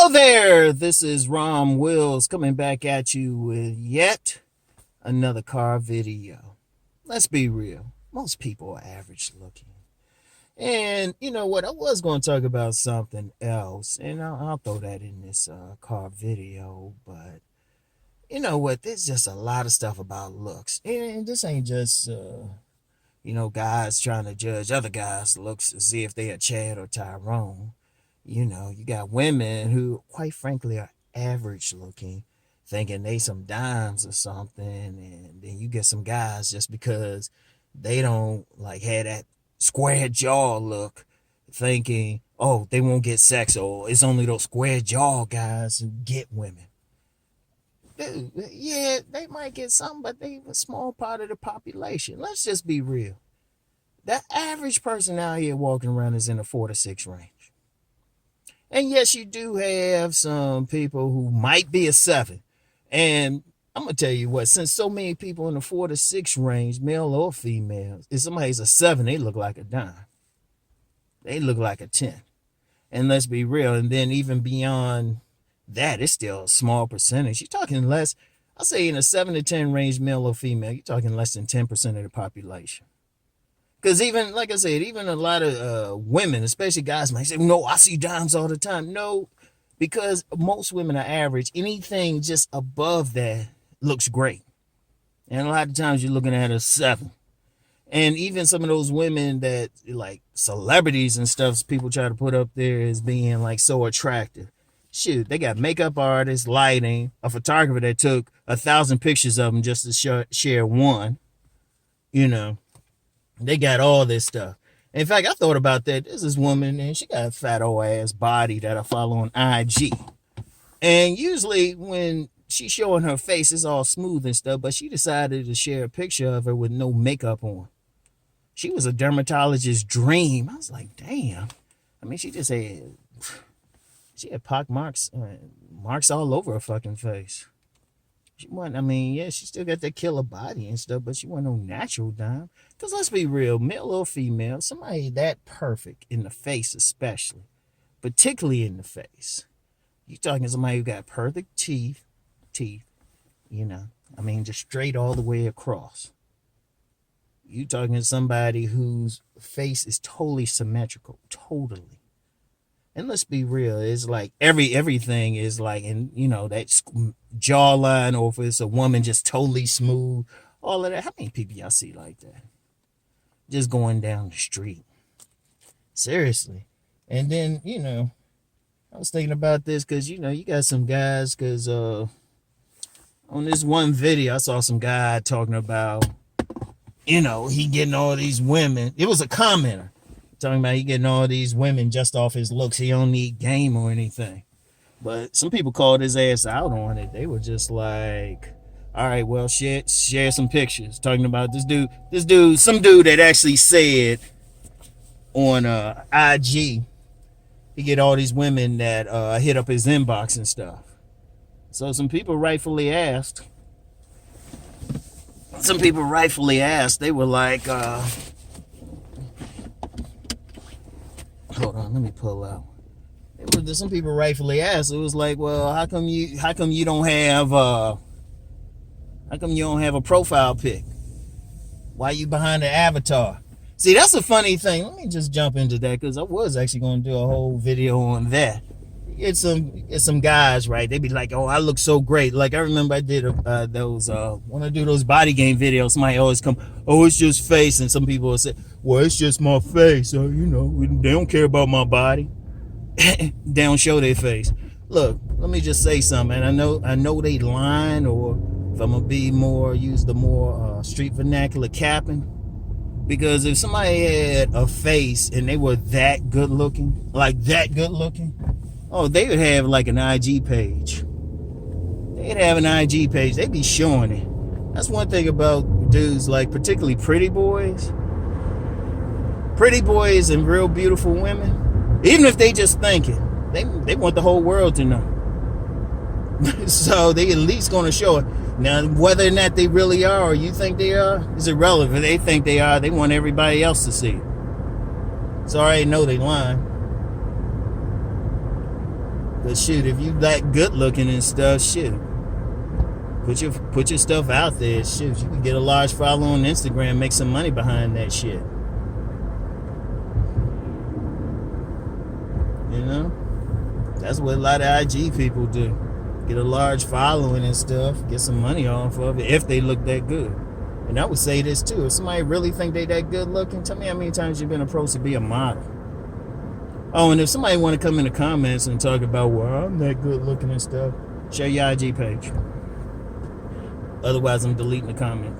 Hello there, this is Rom Wills coming back at you with yet another car video. Let's be real, most people are average looking. And you know what, I was going to talk about something else, and I'll throw that in this car video, but you know what, there's just a lot of stuff about looks. And this ain't just, guys trying to judge other guys' looks to see if they are Chad or Tyrone. You got women who, quite frankly, are average looking, thinking they some dimes or something, and then you get some guys just because they don't like have that square jaw look, thinking, oh, they won't get sex, or it's only those square jaw guys who get women. Dude, yeah, they might get some, but they a small part of the population. Let's just be real. The average person out here walking around is in the 4 to 6 range. And yes, you do have some people who might be a 7. And I'm going to tell you what, since so many people in the 4 to 6 range, male or female, if somebody's a 7, they look like a dime. They look like a 10. And let's be real. And then even beyond that, it's still a small percentage. You're talking less, I'll say in a 7 to 10 range, male or female, you're talking less than 10% of the population. Because even, like I said, even a lot of women, especially guys, might say, no, I see dimes all the time. No, because most women are average. Anything just above that looks great. And a lot of times you're looking at a 7. And even some of those women that, like celebrities and stuff, people try to put up there as being like so attractive. Shoot, they got makeup artists, lighting, a photographer that took 1,000 pictures of them just to share one, They got all this stuff. In fact, I thought about that. There's this woman, and she got a fat old ass body that I follow on IG. And usually when she's showing her face, it's all smooth and stuff, but she decided to share a picture of her with no makeup on. She was a dermatologist's dream. I was like, damn. I mean, she had pock marks all over her fucking face. She still got that killer body and stuff, but she wasn't no natural dime. Because let's be real, male or female, somebody that perfect in the face especially, particularly in the face. You talking somebody who got perfect teeth, just straight all the way across. You talking to somebody whose face is totally symmetrical, totally. And let's be real, it's like everything is like, and that jawline, or if it's a woman just totally smooth, all of that. How many people y'all see like that? Just going down the street. Seriously. And then, I was thinking about this because, you got some guys, because on this one video, I saw some guy talking about, he getting all these women. It was a commenter talking about he getting all these women just off his looks. He don't need game or anything. But some people called his ass out on it. They were just like, all right, well, share some pictures. Talking about some dude that actually said on IG, he get all these women that hit up his inbox and stuff. So some people rightfully asked, they were like, hold on, let me pull out. Some people rightfully asked. It was like, well, how come you don't have a profile pic? Why you behind the avatar? See, that's a funny thing. Let me just jump into that because I was actually going to do a whole video on that. It's some guys, right? They be like, oh, I look so great. Like I remember I did when I do those body game videos, somebody always come, oh, it's just face, and some people will say, well, it's just my face. So they don't care about my body. They don't show their face. Look, let me just say something. And I know they lying, or if I'm gonna use the more street vernacular, capping. Because if somebody had a face and they were that good looking, oh, they would have like an IG page. They'd have an IG page. They'd be showing it. That's one thing about dudes, like particularly pretty boys and real beautiful women. Even if they just think it, they want the whole world to know. So they at least going to show it. Now, whether or not they really are, or you think they are, is irrelevant. If they think they are, they want everybody else to see it. So I already know they lying. But shit, if you that good looking and stuff, shit, put your stuff out there. Shit, you can get a large follow on Instagram, make some money behind that shit. You know, that's what a lot of IG people do. Get a large following and stuff, get some money off of it if they look that good. And I would say this too: if somebody really think they that good looking, tell me how many times you've been approached to be a model. Oh, and if somebody want to come in the comments and talk about, well, I'm that good looking and stuff, share your IG page. Otherwise, I'm deleting the comment.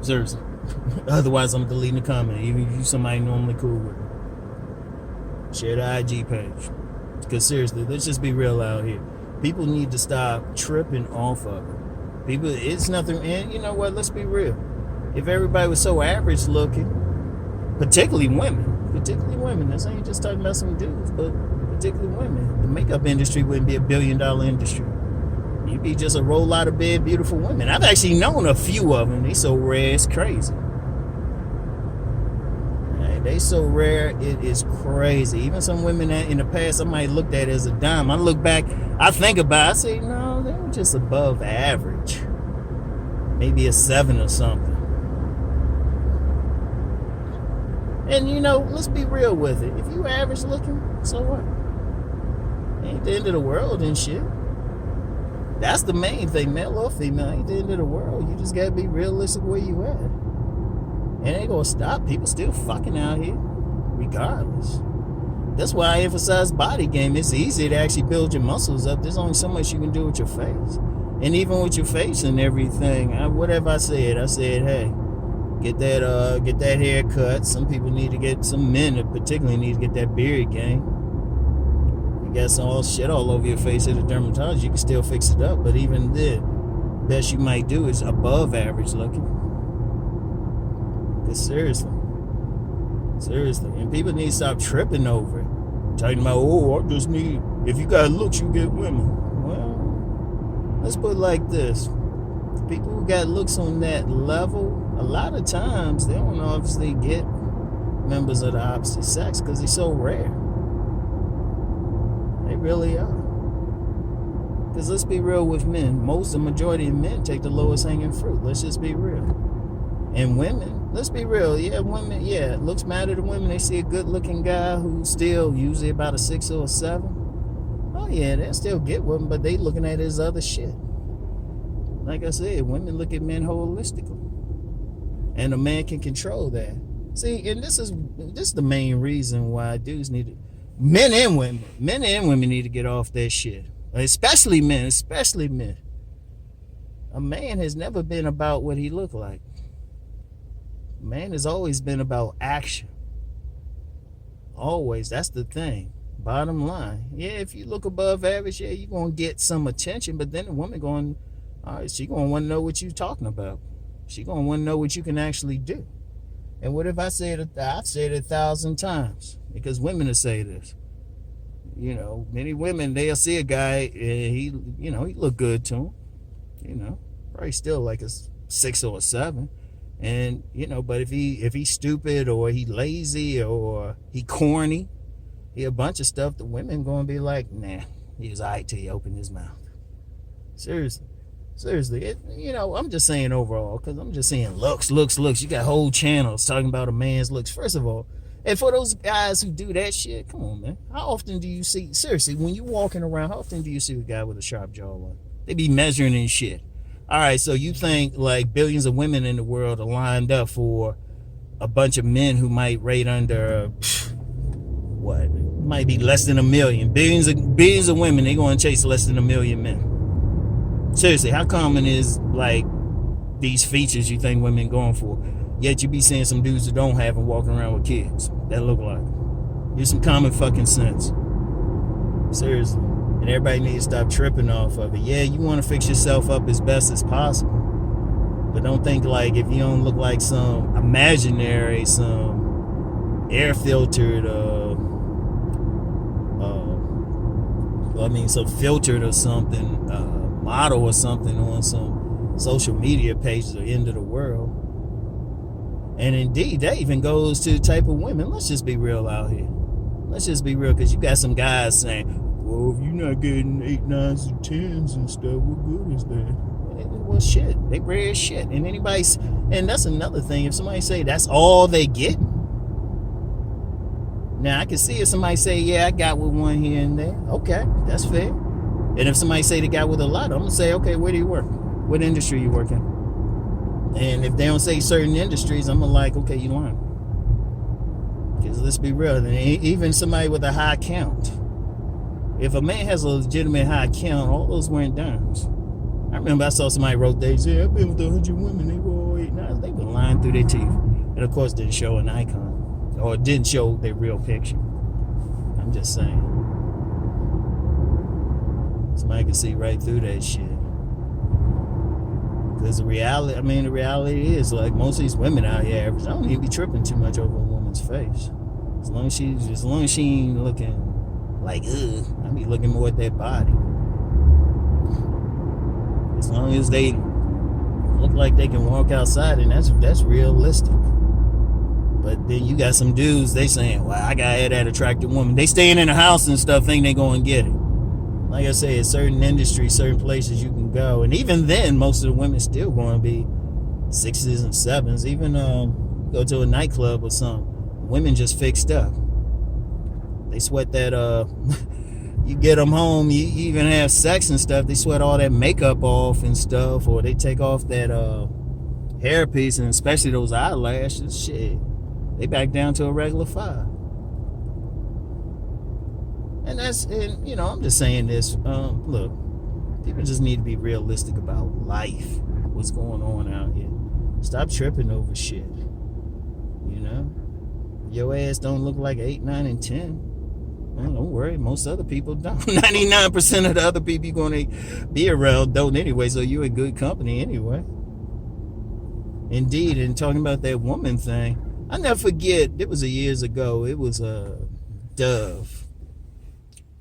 Seriously. Otherwise, I'm deleting the comment, even if you somebody normally cool with. Share the IG page. Because seriously, let's just be real out here. People need to stop tripping off of it. People, it's nothing, and you know what, let's be real. If everybody was so average looking, particularly women, this ain't just talking about some dudes, but particularly women, the makeup industry wouldn't be $1 billion industry. You'd be just a roll out of bed beautiful women. I've actually known a few of them. They so rare, it's crazy. They so rare, it is crazy. Even some women that in the past I might looked at as a dime. I look back, I think about it, I say, no, they were just above average. Maybe a 7 or something. And you know, let's be real with it. If you average looking, so what? Ain't the end of the world and shit. That's the main thing, male or female, ain't the end of the world. You just gotta be realistic where you at. And it ain't gonna stop. People still fucking out here, regardless. That's why I emphasize body game. It's easy to actually build your muscles up. There's only so much you can do with your face. And even with your face and everything, whatever I said, hey, get that hair cut. Some people need to get, some men particularly need to get that beard game. You got some all shit all over your face at a dermatologist, you can still fix it up. But even then, best you might do is above average looking. Because seriously. And people need to stop tripping over it. Talking about, oh, I just need, if you got looks, you get women. Well, let's put it like this. People who got looks on that level, a lot of times they don't obviously get members of the opposite sex because they're so rare. They really are. Because let's be real with men. The majority of men take the lowest hanging fruit. Let's just be real. And women, let's be real. Yeah, women, looks matter to women. They see a good looking guy who's still usually about a 6 or a 7. Oh yeah, they'll still get with him, but they looking at his other shit. Like I said, women look at men holistically. And a man can control that. See, and this is the main reason why dudes need to, men and women need to get off that shit. Especially men. A man has never been about what he looked like. A man has always been about action. Always. That's the thing. Bottom line. Yeah, if you look above average, yeah, you're going to get some attention, but then the woman she going to want to know what you're talking about. She going to want to know what you can actually do. And what if I said it? I've said it 1,000 times, because women will say this. You know, many women, they'll see a guy, he look good to them. You know, probably still like a 6 or a 7. And, you know, but if he's stupid or he lazy or he corny, he a bunch of stuff, the women going to be like, nah, he was all right till he opened his mouth. Seriously. I'm just saying overall, because I'm just saying looks. You got whole channels talking about a man's looks. First of all, and for those guys who do that shit, come on, man. How often do you see, seriously, when you walking around, how often do you see a guy with a sharp jawline? They be measuring and shit. All right, so you think like billions of women in the world are lined up for a bunch of men who might rate under, what? Might be less than 1 million. Billions of women, they going to chase less than 1 million men. Seriously, how common is like these features you think women going for? Yet you be seeing some dudes that don't have them walking around with kids that look like them. Use some common fucking sense. Seriously. And everybody needs to stop tripping off of it. Yeah, you want to fix yourself up as best as possible. But don't think like if you don't look like some imaginary, some air filtered, some filtered or something, model or something on some social media pages or end of the world. And indeed, that even goes to the type of women. Let's just be real out here. Let's just be real, because you got some guys saying, well, if you're not getting 8, 9s, and 10s and stuff, what good is that? Well, shit, they rare as shit. And that's another thing. If somebody say that's all they get, now I can see if somebody say, yeah, I got with one here and there. Okay, that's fair. And if somebody say they got with a lot, I'm gonna say, okay, where do you work? What industry you work in? And if they don't say certain industries, I'm like, okay, you lying. Because let's be real, even somebody with a high count, if a man has a legitimate high count, all those weren't dimes. I remember I saw somebody wrote, they said, I've been with 100 women, they were all 8, 9. They were lying through their teeth. And of course didn't show an icon, or it didn't show their real picture. I'm just saying. Somebody can see right through that shit. Because the reality is, like, most of these women out here average, I don't even be tripping too much over a woman's face. As long as she ain't looking like, ugh, I be looking more at their body. As long as they look like they can walk outside, and that's realistic. But then you got some dudes, they saying, well, I gotta have that attractive woman. They staying in the house and stuff, think they gonna get it. Like I said, certain industries, certain places you can go. And even then, most of the women still going to be 6s and 7s. Even go to a nightclub or something. Women just fixed up. They sweat that, you get them home, you even have sex and stuff, they sweat all that makeup off and stuff. Or they take off that hairpiece, and especially those eyelashes, shit. They back down to a regular 5. And I'm just saying this. Look, people just need to be realistic about life. What's going on out here? Stop tripping over shit. You know, your ass don't look like 8, 9, and 10. Well, don't worry. Most other people don't. 99% of the other people you're going to be around don't anyway. So you're in good company anyway. Indeed. And talking about that woman thing, I never forget. It was years ago. It was Dove.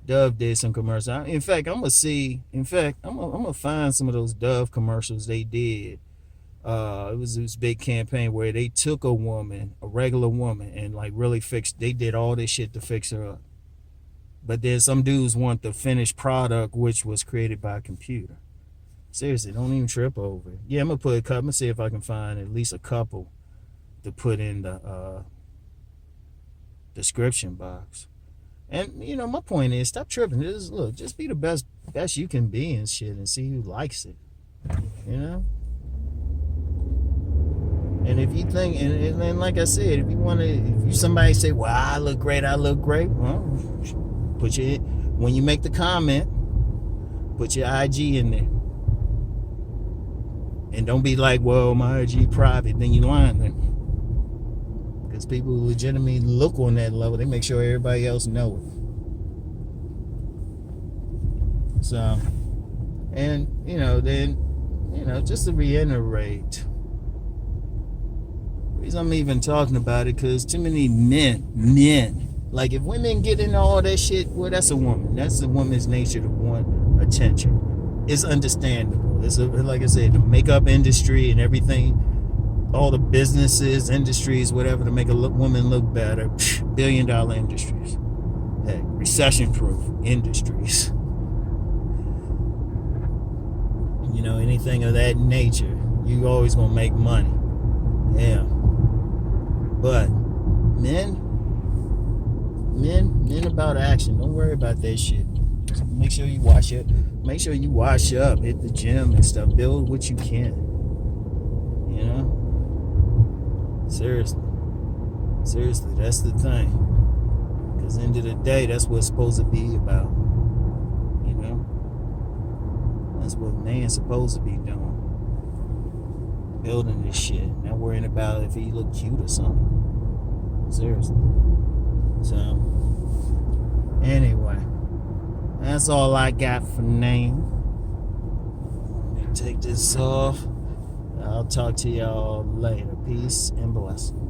Dove did some commercials. In fact, I'm gonna find some of those Dove commercials they did. It was this big campaign where they took a regular woman, and like really they did all this shit to fix her up. But then some dudes want the finished product, which was created by a computer. Seriously, don't even trip over it. Yeah, I'm gonna see if I can find at least a couple to put in the description box. And, my point is, stop tripping. Just be the best you can be and shit, and see who likes it, And if you think, and like I said, if somebody say, well, I look great, well, when you make the comment, put your IG in there. And don't be like, well, my IG private, then you lying then. Because people who legitimately look on that level, they make sure everybody else know it. So, and, just to reiterate, the reason I'm even talking about it, because too many men, like if women get into all that shit, well, that's a woman. That's a woman's nature to want attention. It's understandable. It's like I said, the makeup industry and everything, all the businesses, industries, whatever, to make a woman look better, $1 billion industries. Hey, recession-proof industries. Anything of that nature, you always gonna make money. Yeah. But men about action. Don't worry about that shit. Make sure you wash up. Make sure you wash up, hit the gym and stuff. Build what you can. Seriously, that's the thing. Because end of the day, that's what it's supposed to be about. That's what man's supposed to be doing. Building this shit. Not worrying about if he look cute or something. Seriously. So, anyway, that's all I got for now. Let me take this off. I'll talk to y'all later. Peace and blessings.